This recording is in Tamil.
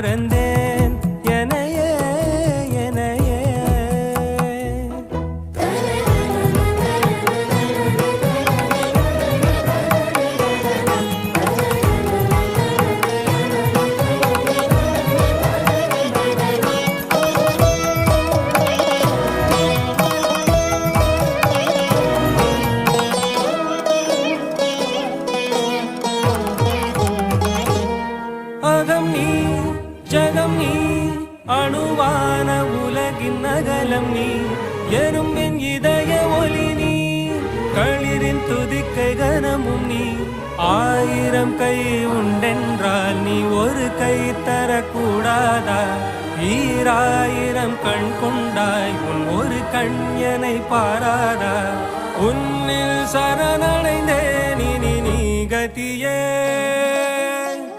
மறந்தேன் எனையே எனையே. அகம் நீ ஜகம் நீ அணுவான உலகின் அகலம் நீ எறும்பின் இதய ஒலி நீ களிரின் துதிக்கை கனமும் நீ. 1000 கை உண்டென்றால் நீ ஒரு கை தரக்கூடாதா? 1000 கண் கொண்டாய் உன் ஒரு கண் என்னை பாராதா? உன்னில் சரணடைந்தே